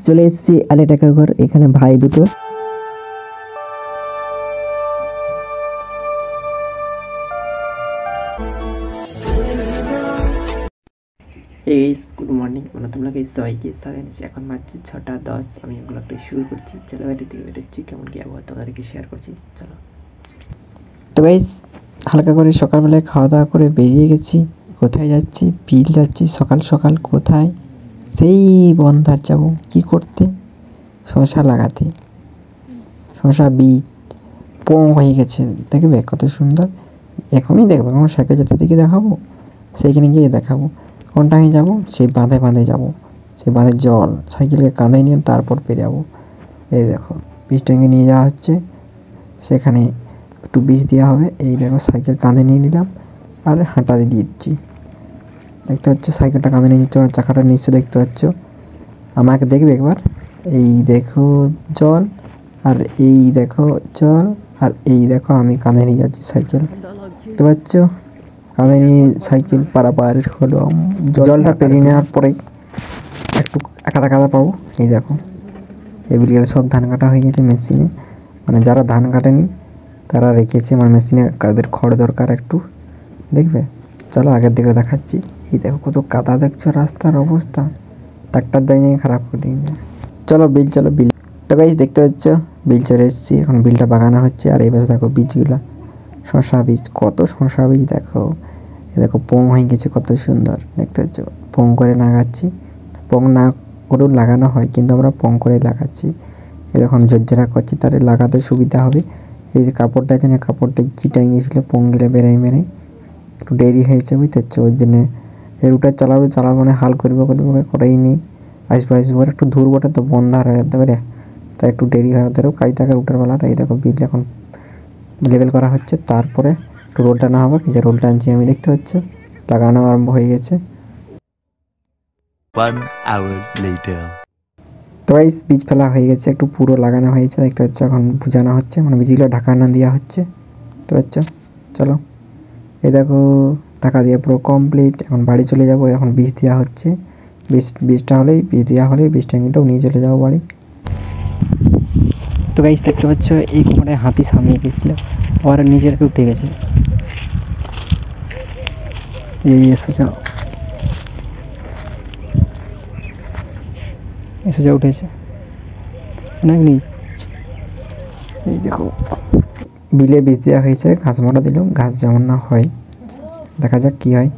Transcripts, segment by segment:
চলে এসেছি আলে টাকা ঘর। এখানে ভাই দুটো গুড মর্নিং, তোমরা সবাইকে জানাচ্ছি। এখন মাত্র 6:10। আমি ব্লগটা শুরু করছি। চলো বাইরে থেকে বেরোচ্ছি, কেমন কি আবহাওয়া তোমাদেরকে শেয়ার করছি। চলো। তো গাইস হালকা করে সকালবেলায় খাওয়া দাওয়া করে বেরিয়ে গেছি। কোথায় যাচ্ছি? বিল যাচ্ছি সকাল সকাল। কোথায়? সেই বন্ধার যাব। কি করতে? শশা লাগাতে। শশা বীজ পং হয়ে গেছে, দেখবে কত সুন্দর। এখনই দেখবো, আমার সাইকেল যেতে দিকে দেখাবো, সেইখানে গিয়ে দেখাবো। কোনটা আমি যাবো? সেই বাঁধে বাঁধে যাবো। সেই বাঁধের জল সাইকেলকে কাঁধে নিয়ে তারপর পেরাবো। এই দেখো বীজ ট্যাঙ্কে নিয়ে যাওয়া হচ্ছে, সেখানে একটু বীজ দেওয়া হবে। এই দেখো সাইকেল কাঁধে নিয়ে নিলাম আর হাঁটা দিয়ে দিচ্ছি। দেখতে পাচ্ছ সাইকেলটা কাঁধে নিয়ে যাচ্ছে, চাকাটা নিশ্চয় দেখতে পাচ্ছ। আমাকে দেখবে একবার। এই দেখো জল, আর এই দেখো জল, আর এই দেখো আমি কাঁধে নিয়ে যাচ্ছি সাইকেল। দেখতে পাচ্ছ কাঁধে নিয়ে সাইকেল পারাপার হলো। জলটা পেরিয়ে নেওয়ার পরেই একটু কাদা কাদা পাবো। এই দেখো এই বিকেলে সব ধান কাটা হয়ে গেছে মেশিনে। মানে যারা ধান কাটেনি তারা রেখেছে, মানে মেশিনে কাদের খড় দরকার একটু, দেখবে। চলো আগের দিকে দেখাচ্ছি। এই দেখো কত কাদা, দেখছো রাস্তার অবস্থা। ট্রাক্টর দিয়ে খারাপ করে দিয়ে যায়। চলো বিল, চলো বিল। তো গাইস দেখতে পাচ্ছ বিল চলে এসেছি। এখন বিলটা বাগানো হচ্ছে। আর এই পাশে দেখো বীজগুলা, শশা বীজ, কত শশা বীজ দেখো। এ দেখো পোং হয়ে গেছে, কত সুন্দর দেখতে পাচ্ছ। পোং করে লাগাচ্ছি। পোং না করেও লাগানো হয়, কিন্তু আমরা পোং করে লাগাচ্ছি। এই দেখুন ঝরঝরা করছি, তাহলে লাগাতে সুবিধা হবে। এই যে কাপড়টা আছে না, কাপড়টা চিটাই গিয়েছিলো পোং গেলে বেড়াই মেরে, একটু দেরি হয়েছে বুঝতে পারছো। ওই জন্যে এই রুটা চালাবো মানে হাল করবো করেই নেই। আসবো একটু ধূর বটে তো বন্ধা হয়ে যেতে পারে, তাই একটু দেরি হয় ওদেরও কাজ থাকে রুটার বেলাটা। এই দেখো বিল এখন লেবেল করা হচ্ছে, তারপরে একটু রোল টানা হবে। এই যে রোল টানছি আমি, দেখতে পাচ্ছ লাগানো আরম্ভ হয়ে গেছে। তো গাইস বীজ ফেলা হয়ে গেছে, একটু পুরো লাগানো হয়েছে দেখতে পাচ্ছ। এখন বুঝানো হচ্ছে, মানে বীজগুলো ঢাকানো দেওয়া হচ্ছে, দেখতে পাচ্ছ। চলো এই দেখো ঢাকা দিয়ে পুরো কমপ্লিট। এখন বাড়ি চলে যাব। এখন বীজ দেওয়া হচ্ছে। বীজটা হলেই বীজ দেওয়া হলেই বীজ ট্যাঙ্কিটাও নিয়ে চলে যাবো বাড়ি। তো গাইস দেখতে পাচ্ছ এই কোমরে হাতি সামনে গেছিল, আবার নিজের উঠে গেছে। সোজা সোজা উঠেছে অনেক নিচ। এই দেখো বিলে বীজ দেওয়া হয়েছে, ঘাস মারা দিল। ঘাস যেমন না হয় দেখা যাক কি হয়।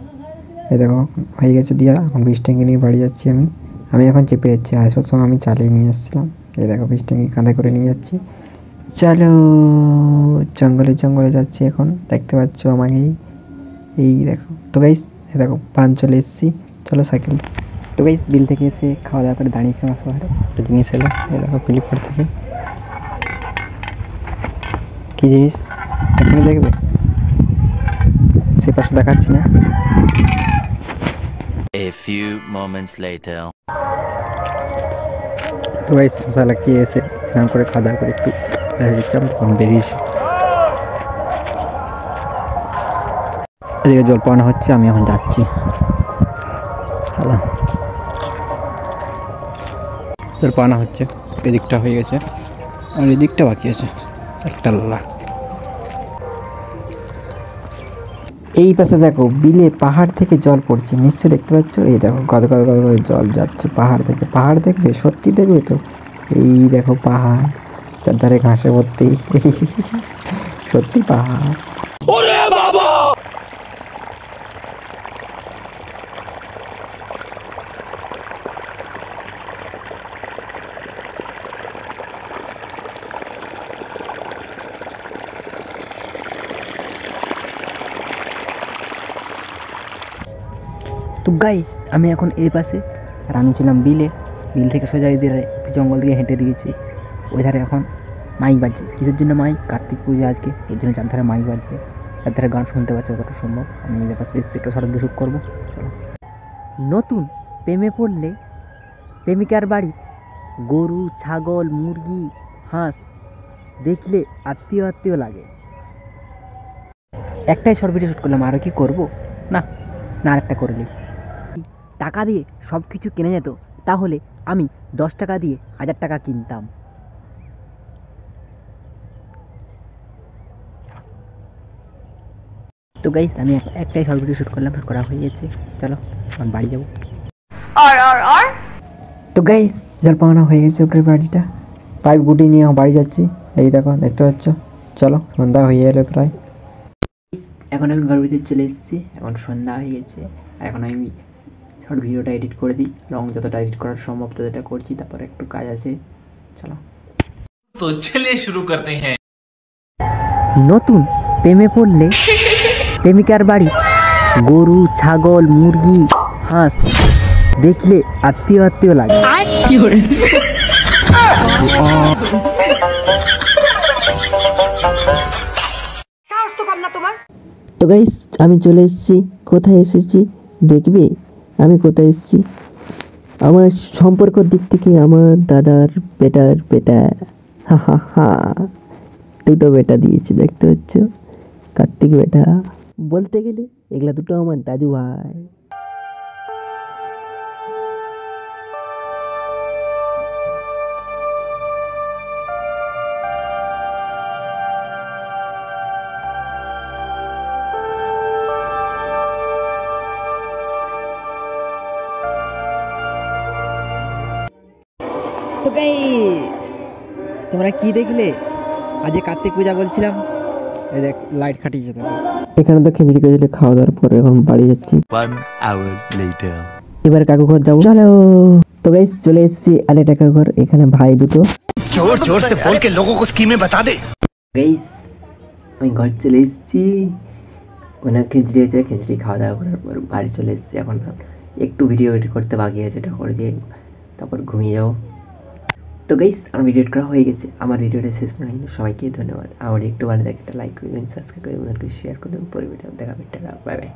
এই দেখো হয়ে গেছে দিয়া। এখন বীজ ট্যাঙ্কি নিয়ে বাড়ি যাচ্ছি আমি এখন চেপে যাচ্ছি। আসবার সময় আমি চালিয়ে নিয়ে আসছিলাম। এই দেখো বীজ ট্যাঙ্কি কাঁধে করে নিয়ে যাচ্ছি। চলো জঙ্গলে জঙ্গলে যাচ্ছি এখন, দেখতে পাচ্ছ আমাকে। এই দেখো তো গাইস, এই দেখো পান চলে এসেছি। চলো সাইকেল। তো গাইস বিল থেকে এসে খাওয়া দাওয়া করে দাঁড়িয়েছি আমার সবার একটা জিনিস এলো। এই দেখো ফ্লিপকার্ট থেকে। কি জিনিস এখানে দেখবে, সে পাশে দেখাচ্ছি না। A few moments later. তো গাইস মশলা খেয়ে এসে স্নান করে খাওয়া দাওয়া করে একটু তখন বেরিয়েছি। এদিকে জল পাওয়ানো হচ্ছে, আমি এখন যাচ্ছি। জল পাওয়ানো হচ্ছে, এদিকটা হয়ে গেছে আর এদিকটা বাকি আছে একতলা। এই পাশে দেখো বিলে পাহাড় থেকে জল পড়ছে, নিশ্চয় দেখতে পাচ্ছ। এই দেখো গদ গদ গদ করে জল যাচ্ছে পাহাড় থেকে। পাহাড় দেখবে, সত্যি দেখবে তো। এই দেখো পাহাড়, চারধারে ঘাসে ভর্তি। সত্যি পাহাড়। তো গাইস আমি এখন এই পাশে, আর আমি ছিলাম বিলে। বিল থেকে সোজা এই ধারে একটু জঙ্গল দিয়ে হেঁটে দিয়েছি। ওই ধারে এখন মাইক বাজছে। কিসের জন্য মাইক? কার্তিক পুজো আজকে, এই জন্য চারধারে মাইক বাজছে। চারধারে গান শুনতে পাচ্ছি যতটা সম্ভব। আমি এই পাশে এসে একটু শর্ট ভিডিও শুট করবো। চলো। নতুন প্রেমে পড়লে প্রেমিকার বাড়ি গরু, ছাগল, মুরগি, হাঁস দেখলে আত্মীয় আত্মীয় লাগে। একটাই শর্ট ভিডিও শুট করলাম, আরও কি করবো? না না, আরেকটা করলি। টাকা দিয়ে সব কিছু কেনা যেত, তাহলে আমি 10 টাকা দিয়ে 1000 টাকা কিনতাম। তো গাইস আমি একটাই শর্ট ভিডিও শুট করলাম, শুট করা হয়ে গেছে। চলো আমি বাড়ি যাবো। তো গাইস জলপাওনা হয়ে গেছে, উপরে বাড়িটা পাইপ গুটি নিয়ে বাড়ি যাচ্ছি। এই দেখো, দেখতে পাচ্ছ। চলো, সন্ধ্যা হয়ে এলো প্রায়। এখন আমি ঘর ভিতরে চলে এসেছি, এখন সন্ধ্যা হয়ে গেছে। আর এখন আমি শর্ট ভিডিওটা এডিট করে দিই, লং যতটা এডিট করা সম্ভব ততটা করছি, তারপর একটু কাজ আছে। চলো तो चलिए शुरू करते हैं। নতুন প্রেমে পড়লে প্রেমিকার বাড়ি গরু, ছাগল, মুরগি, হাঁস দেখলে আত্মীয় আত্মীয় লাগে। তো গাইস আমি চলে এসেছি। কোথায় এসেছি দেখবে আমি কোথায় এসেছি? আমার সম্পর্কের দিক থেকে আমার দাদার বেটার বেটা, হা হা হা, দুটো বেটা দিয়েছে, দেখতে পাচ্ছ, কার্তিক বেটা। বলতে গেলে এগুলা দুটো আমার দাদু ভাই। তো গাইস তোমরা কি দেখলে? আজ কার্তিক পূজা বলছিলাম, এই দেখ লাইট খাটিয়েছে তো। এখানে তো খেঁজড়ি খেজড়ি খাওয়া দাওয়ার পরে এখন বাড়ি যাচ্ছি। 1 hour later. এবার কাকু ঘর যাবো, চলো। তো গাইস চলে এসেছি আরেকটা কাকু ঘর। এখানে ভাই দুটো। जोर जोर से बोल के लोगों को स्कीमें बता दे। গাইস আমি ঘর চলে এসেছি, ওনার খিচড়ি আছে, খিচড়ি খাওয়া দাওয়া করার পর বাড়ি চলে এসেছি। এখন একটু ভিডিও এডিট করতে বাকি আছে, এটা করে দিয়ে তারপর ঘুমিয়ে যাবো। তো গাইস আমার ভিডিও করা হয়ে গেছে। আমার ভিডিওটা শেষ পর্যন্ত কিন্তু সবাইকে ধন্যবাদ। আমার একটু ভালো লাগে একটা লাইক করবেন, সাবস্ক্রাইব করবেন, শেয়ার করবেন। পরে ভিডিও দেখা, বাই বাই।